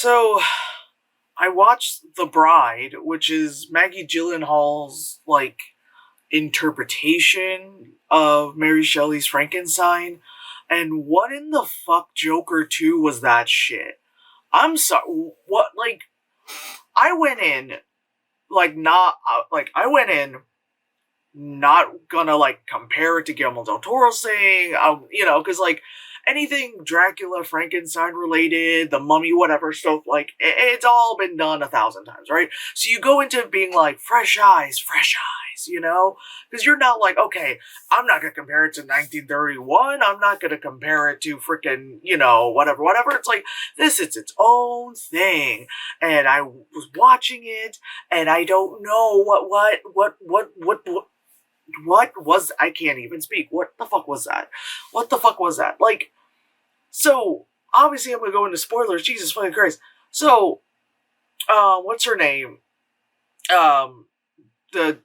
So, I watched The Bride, which is Maggie Gyllenhaal's, interpretation of Mary Shelley's Frankenstein, and what in the fuck Joker 2 was that shit? I'm sorry, what, I went in, I went in not gonna compare it to Guillermo del Toro's thing, because anything Dracula, Frankenstein related, the Mummy, whatever stuff, it's all been done 1,000 times, right? So you go into being like fresh eyes, because you're not like, okay, I'm not gonna compare it to 1931. I'm not gonna compare it to freaking whatever. It's like this is its own thing, and I was watching it, and I don't know what was, I can't even speak. What the fuck was that? What the fuck was that? So obviously I'm gonna go into spoilers. Jesus fucking Christ. So, what's her name? The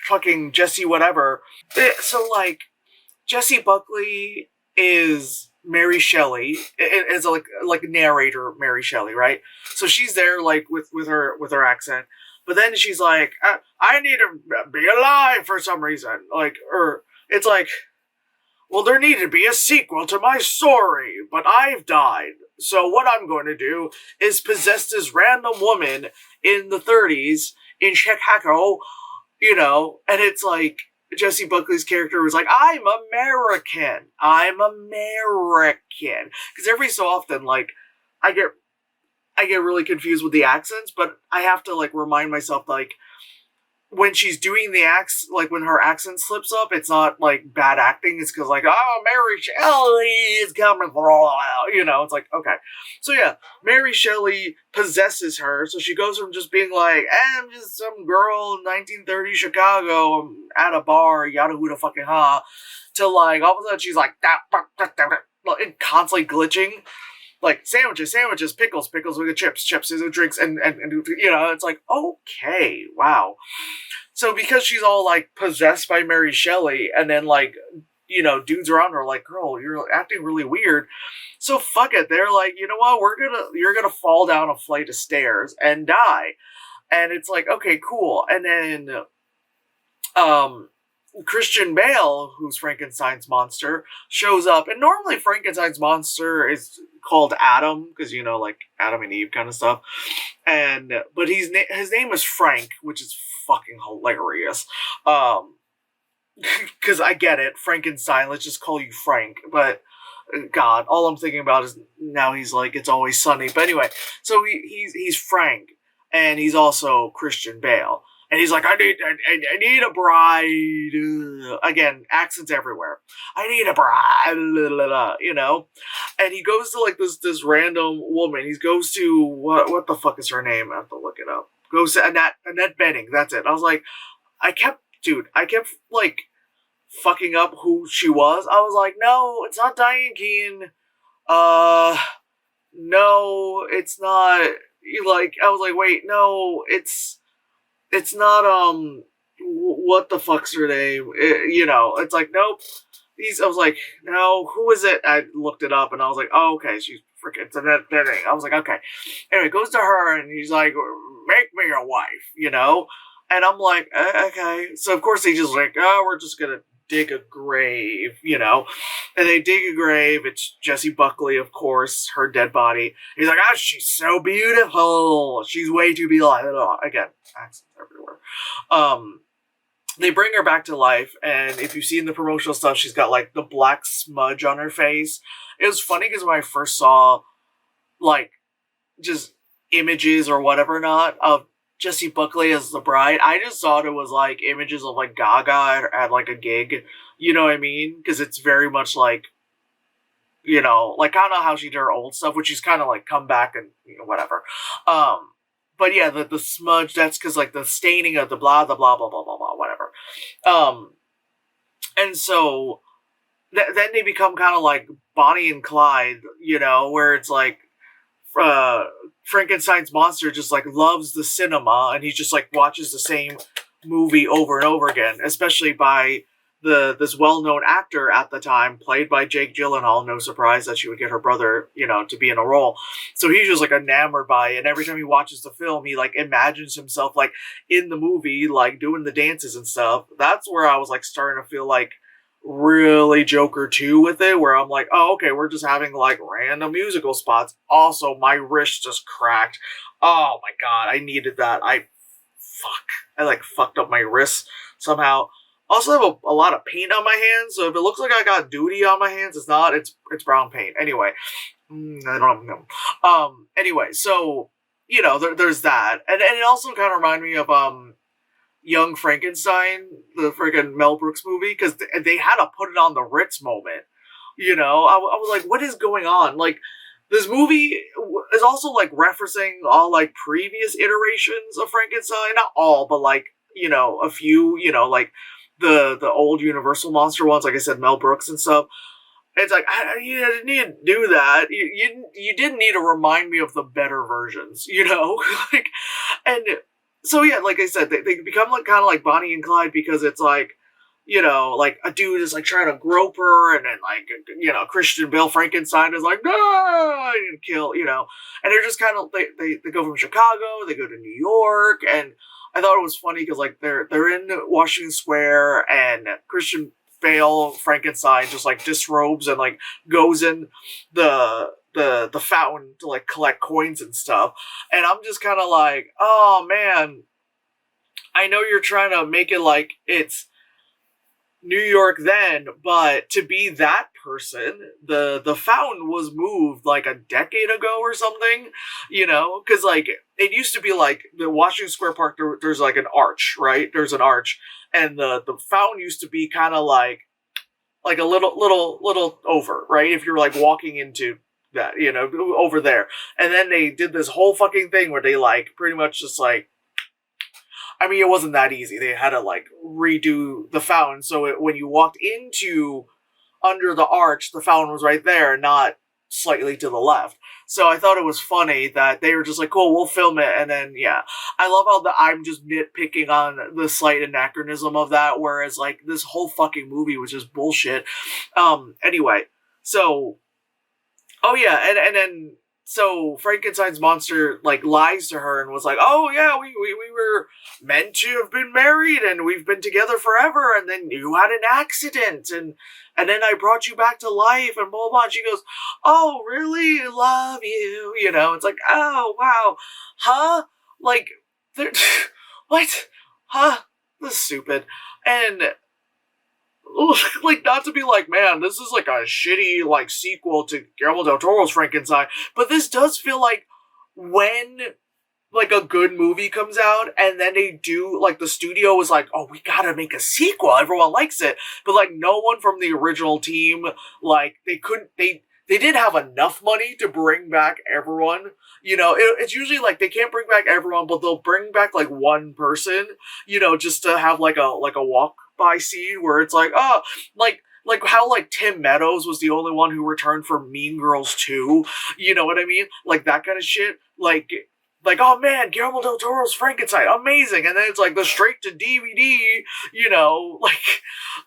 fucking Jessie whatever. So Jessie Buckley is Mary Shelley. Is like narrator Mary Shelley, right? So she's there with her accent. But then she's like, I need to be alive for some reason. Or it's like, well, there needed to be a sequel to my story, but I've died. So what I'm going to do is possess this random woman in the 30s in Chicago, and it's like, Jessie Buckley's character was like, I'm American. Because every so often, I get really confused with the accents, but I have to remind myself when she's doing the when her accent slips up, it's not bad acting. It's because oh, Mary Shelley is coming through, It's like, okay, so yeah, Mary Shelley possesses her, so she goes from just being like, I'm just some girl in 1930 Chicago, I'm at a bar, yada huda fucking ha, to all of a sudden she's like constantly glitching. Sandwiches, pickles with the chips, and drinks, and it's like, okay, wow. So because she's all possessed by Mary Shelley, and then dudes around her are like, girl, you're acting really weird. So fuck it. They're like, you know what? You're gonna fall down a flight of stairs and die. And it's like, okay, cool. And then, Christian Bale, who's Frankenstein's monster, shows up, and normally Frankenstein's monster is called Adam, because Adam and Eve kind of stuff, but his name is Frank, which is fucking hilarious, because I get it, Frankenstein, let's just call you Frank, but God, all I'm thinking about is now he's like, it's always sunny, but anyway, so he's Frank, and he's also Christian Bale. And he's like, I need a bride. Again, accents everywhere. I need a bride, And he goes to this random woman. He goes to what the fuck is her name? I have to look it up. Goes to Annette Bening. That's it. I was like, I kept fucking up who she was. I was like, no, it's not Diane Keaton. No, it's not. I was like, wait, no, it's not, what the fuck's her name? It's like, nope. I was like, no, who is it? I looked it up, and I was like, oh, okay, she's freaking, it's Annette Bening. I was like, okay. Anyway, goes to her, and he's like, make me your wife, And I'm like, okay. So, of course, they just oh, we're just gonna dig a grave, And they dig a grave. It's Jessie Buckley, of course, her dead body. He's like, oh, she's so beautiful. She's way too beautiful. Again, accents everywhere. They bring her back to life, and if you've seen the promotional stuff, she's got the black smudge on her face. It was funny because when I first saw just images or whatever not of Jessie Buckley as the bride, I just thought it was images of Gaga at a gig, you know what I mean? Because it's very much kind of how she did her old stuff, which she's kind of come back and whatever. But yeah, the smudge, that's because the staining of the blah blah blah blah blah blah blah whatever. And so then they become kind of Bonnie and Clyde, where it's Frankenstein's monster just loves the cinema, and he just watches the same movie over and over again, especially by this well-known actor at the time, played by Jake Gyllenhaal. No surprise that she would get her brother, to be in a role. So he's just like enamored by it. And every time he watches the film, he like imagines himself like in the movie, like doing the dances and stuff. That's where I was like starting to feel like really Joker 2 with it, where I'm like, oh, okay, we're just having like random musical spots. Also, my wrist just cracked. Oh my god, I needed that. I like fucked up my wrist somehow. Also have a lot of paint on my hands, so if it looks like I got duty on my hands, it's not. It's brown paint. Anyway, I don't know. Anyway, so there's that, and it also kind of reminded me of Young Frankenstein, the freaking Mel Brooks movie, because they had to put it on the Ritz moment. I was like, what is going on? Like, this movie is also like referencing all like previous iterations of Frankenstein, not all, but like a few, like the old Universal monster ones, like I said, Mel Brooks and stuff. It's like you didn't need to do that. You didn't need to remind me of the better versions, like, and so yeah, like I said, they become like kind of like Bonnie and Clyde, because it's like, like a dude is like trying to grope her, and then like Christian Bale Frankenstein is like, no, and kill, and they're just kind of they go from Chicago, they go to New York, and I thought it was funny because like they're in Washington Square, and Christian Bale Frankenstein just like disrobes and like goes in the fountain to like collect coins and stuff, and I'm just kind of like, oh man, I know you're trying to make it like it's New York then, but to be that person, the fountain was moved like a decade ago or something, because like it used to be like the Washington Square Park. There's like an arch, right? There's an arch, and the fountain used to be kind of like a little over, right? If you're like walking into that, over there, and then they did this whole fucking thing where they like pretty much just like, I mean, it wasn't that easy. They had to like redo the fountain, so when you walked into under the arch, the fountain was right there, not slightly to the left. So I thought it was funny that they were just like, cool, we'll film it, and then yeah, I love how I'm just nitpicking on the slight anachronism of that, whereas like this whole fucking movie was just bullshit. Anyway, so oh yeah, and then so Frankenstein's monster like lies to her and was like, oh yeah, we were meant to have been married and we've been together forever, and then you had an accident, and then I brought you back to life, and blah blah. And she goes, oh really? Love you. It's like, oh wow, huh? Like, what? Huh? This is stupid. And like, not to be like, man, this is like a shitty like sequel to Guillermo del Toro's Frankenstein, but this does feel like when like a good movie comes out and then they do like the studio was like, oh, we gotta make a sequel, everyone likes it, but like no one from the original team, like they didn't have enough money to bring back everyone. It's usually like they can't bring back everyone, but they'll bring back like one person, just to have like a walk by scene where it's like, oh, like how like Tim Meadows was the only one who returned for Mean Girls 2. You know what I mean? Like that kind of shit. Like, oh man, Guillermo del Toro's Frankenstein, amazing. And then it's like the straight to DVD,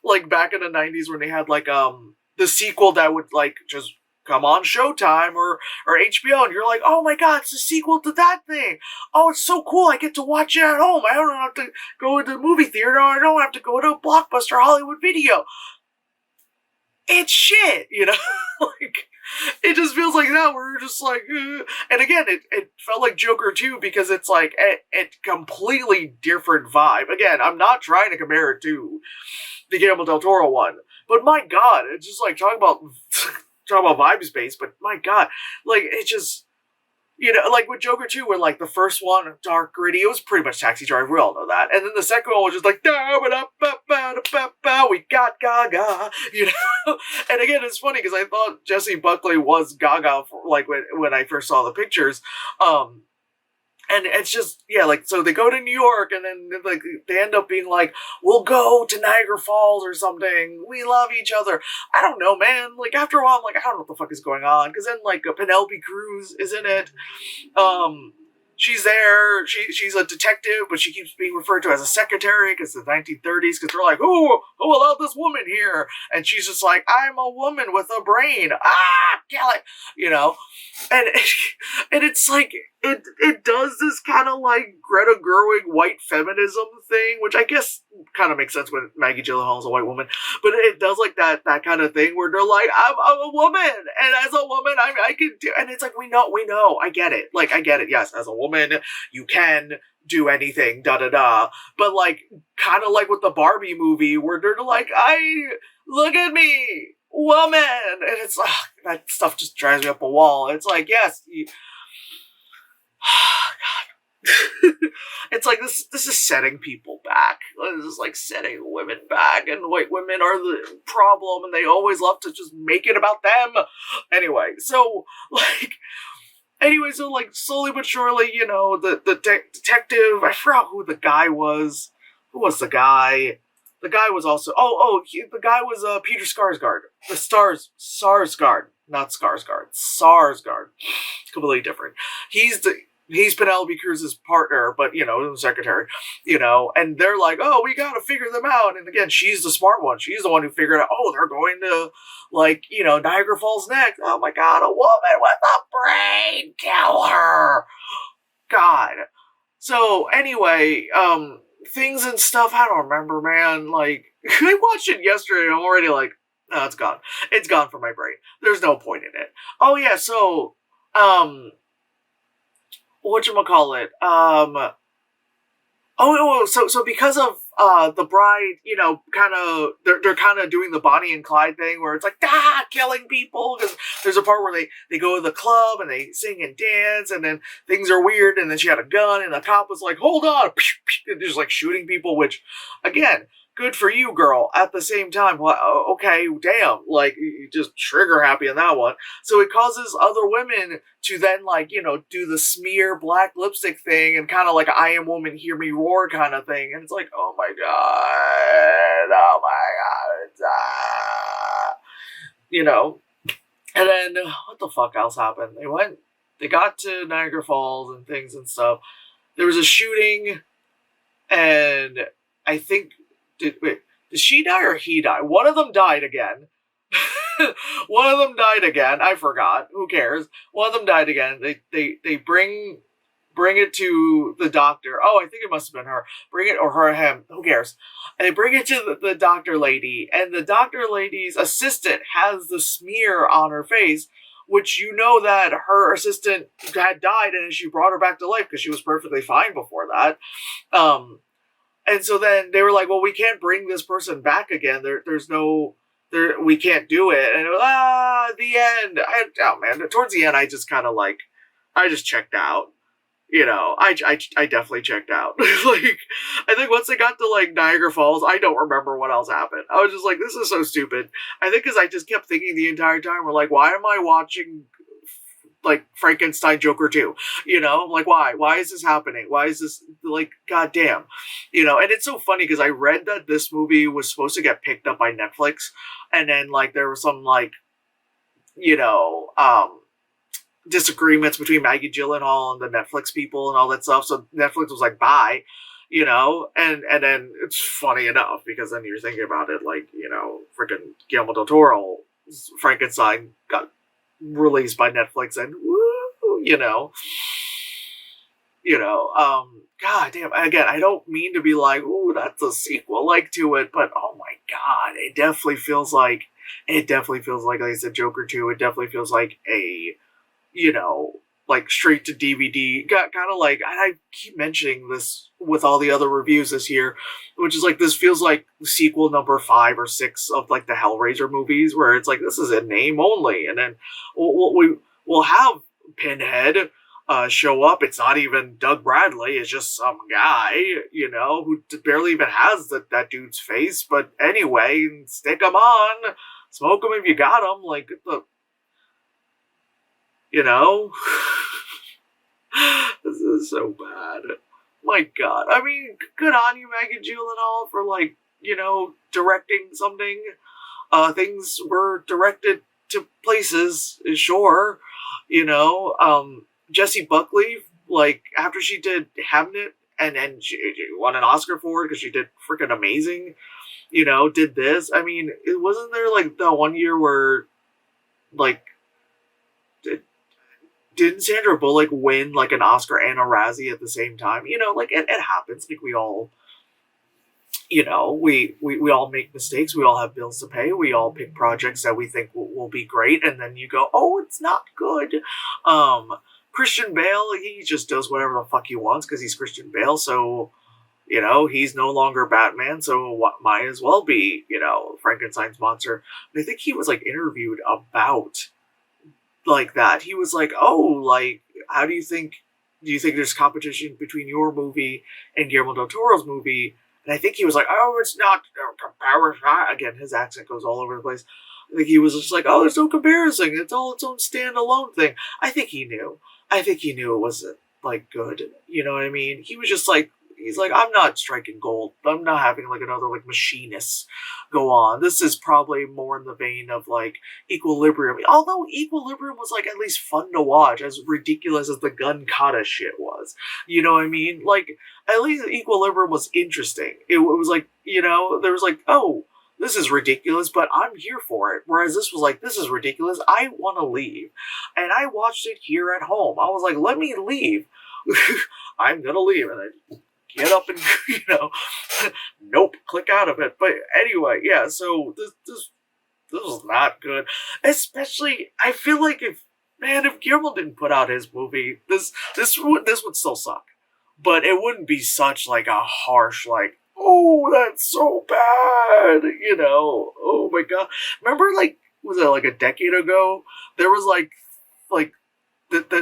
like back in the 90s when they had like the sequel that would like just come on Showtime or HBO, and you're like, oh my god, it's a sequel to that thing. Oh, it's so cool. I get to watch it at home. I don't have to go to the movie theater. I don't have to go to a Blockbuster Hollywood Video. It's shit, like, it just feels like that, where you're just like, ugh. And again, it felt like Joker 2 because it's like a completely different vibe. Again, I'm not trying to compare it to the Guillermo del Toro one, but my god, it's just like talking about vibe space, but my god, like, it just, like with Joker 2, where like the first one, dark, gritty, it was pretty much Taxi Driver, we all know that, and then the second one was just like, we got Gaga, and again, it's funny, because I thought Jessie Buckley was Gaga, for, like, when I first saw the pictures, and it's just, yeah, like, so they go to New York, and then, like, they end up being like, we'll go to Niagara Falls or something. We love each other. I don't know, man. Like, after a while, I'm like, I don't know what the fuck is going on. Because then, like, Penelope Cruz is in it. she's there. She's a detective, but she keeps being referred to as a secretary because the 1930s. Because they're like, who allowed this woman here? And she's just like, I'm a woman with a brain. Kill it, you know. And and it's like it does this kind of like Greta Gerwig white feminism thing, which I guess kind of makes sense when Maggie Gyllenhaal is a white woman, but it does like that kind of thing where they're like, I'm a woman, and as a woman, I can do, and it's like we know, I get it, like I get it, yes, as a woman, you can do anything, da da da, but like kind of like with the Barbie movie where they're like, look at me, woman, and it's that stuff just drives me up a wall. It's like, yes, God. It's like this is setting people back. This is like setting women back, and white women are the problem, and they always love to just make it about them. Anyway, so slowly but surely, you know, the detective, I forgot who the guy was. Who was the guy? The guy was also the guy was Peter Skarsgård. The Sarsgaard, not Skarsgård. Sarsgaard. Completely different. He's Penelope Cruz's partner, but, you know, secretary, you know, and they're like, oh, we gotta figure them out. And again, she's the smart one. She's the one who figured out, oh, they're going to, like, you know, Niagara Falls next. Oh my God, a woman with a brain, kill her. God. So anyway, things and stuff, I don't remember, man. Like, I watched it yesterday and I'm already like, no, it's gone. It's gone from my brain. There's no point in it. Oh yeah, so, whatchamacallit, so because of the bride, you know, kind of they're kind of doing the Bonnie and Clyde thing where it's like killing people, because there's a part where they go to the club and they sing and dance and then things are weird, and then she had a gun and the cop was like, hold on, and just like shooting people, which again, good for you, girl. At the same time, well, okay, damn, like, you just trigger happy on that one. So it causes other women to then, like, you know, do the smear black lipstick thing and kind of like I am woman, hear me roar kind of thing. And it's like, oh my God, you know. And then what the fuck else happened? They got to Niagara Falls and things and stuff. There was a shooting, and I think, did she die or he die? One of them died again. One of them died again. I forgot. Who cares? One of them died again. They bring it to the doctor. Oh, I think it must have been her. Bring it, or her, him. Who cares? And they bring it to the doctor lady, and the doctor lady's assistant has the smear on her face, which, you know, that her assistant had died, and she brought her back to life because she was perfectly fine before that. And so then they were like, well, we can't bring this person back again. We can't do it. And it was, the end. Man, towards the end, I just kind of like, I just checked out. You know, I definitely checked out. Like, I think once they got to, like, Niagara Falls, I don't remember what else happened. I was just like, this is so stupid. I think because I just kept thinking the entire time, we're like, why am I watching, like, Frankenstein Joker 2, you know, like, why is this happening? Why is this, like, goddamn, you know? And it's so funny because I read that this movie was supposed to get picked up by Netflix, and then, like, there was some, like, you know, disagreements between Maggie Gyllenhaal and the Netflix people and all that stuff, so Netflix was like, bye, you know. And then it's funny enough, because then you're thinking about it, like, you know, freaking Guillermo del Toro Frankenstein got released by Netflix, and woo, you know, God damn. Again, I don't mean to be like, ooh, that's a sequel like to it, but oh my God, it definitely feels like, like I said, Joker 2. It definitely feels like a, you know, like straight to DVD. Got kind of like, I keep mentioning this with all the other reviews this year, which is like, this feels like sequel number 5 or 6 of like the Hellraiser movies, where it's like, this is a name only, and then we'll have Pinhead show up. It's not even Doug Bradley. It's just some guy, you know, who barely even has that dude's face. But anyway, stick him on, smoke him if you got him. Like, you know, this is so bad. My God. I mean, good on you, Maggie Gyllenhaal, for, like, you know, directing something. Things were directed to places, sure. You know, Jessie Buckley, like after she did Hamnet and she won an Oscar for it because she did freaking amazing. Did this. I mean, it wasn't there like the one year where like didn't Sandra Bullock win like an Oscar and a Razzie at the same time? Like it happens. Like we all, we all make mistakes. We all have bills to pay. We all pick projects that we think will be great, and then you go, oh, it's not good. Christian Bale, he just does whatever the fuck he wants because he's Christian Bale. So, he's no longer Batman. So what might as well be, Frankenstein's monster. And I think he was like interviewed about like that. He was like, oh, like, how do you think there's competition between your movie and Guillermo del Toro's movie? And I think he was like, oh, it's not comparison. Again, his accent goes all over the place. I think he was just like, oh, there's no comparison. It's all its own standalone thing. I think he knew. It wasn't like good. You know what I mean? He was just like, he's like, I'm not striking gold. I'm not having like another like machinist go on. This is probably more in the vein of like Equilibrium. Although Equilibrium was like at least fun to watch, as ridiculous as the gun kata shit was. You know what I mean? Like at least Equilibrium was interesting. It was like, there was like, oh, this is ridiculous, but I'm here for it. Whereas this was like, this is ridiculous. I want to leave. And I watched it here at home. I was like, let me leave. I'm going to leave. And I get up and, nope, click out of it. But anyway, yeah, so this was not good. Especially, I feel like if Guillermo didn't put out his movie, this would still suck. But it wouldn't be such like a harsh, like, oh, that's so bad, oh my god. Remember, like, was it like a decade ago? There was like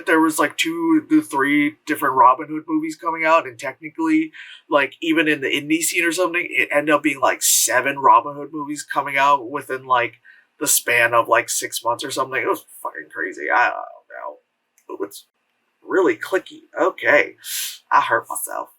there was like 2 to 3 different Robin Hood movies coming out, and technically, like, even in the indie scene or something, it ended up being like 7 Robin Hood movies coming out within like the span of like 6 months or something. It was fucking crazy. I don't know. It's really clicky. Okay, I hurt myself.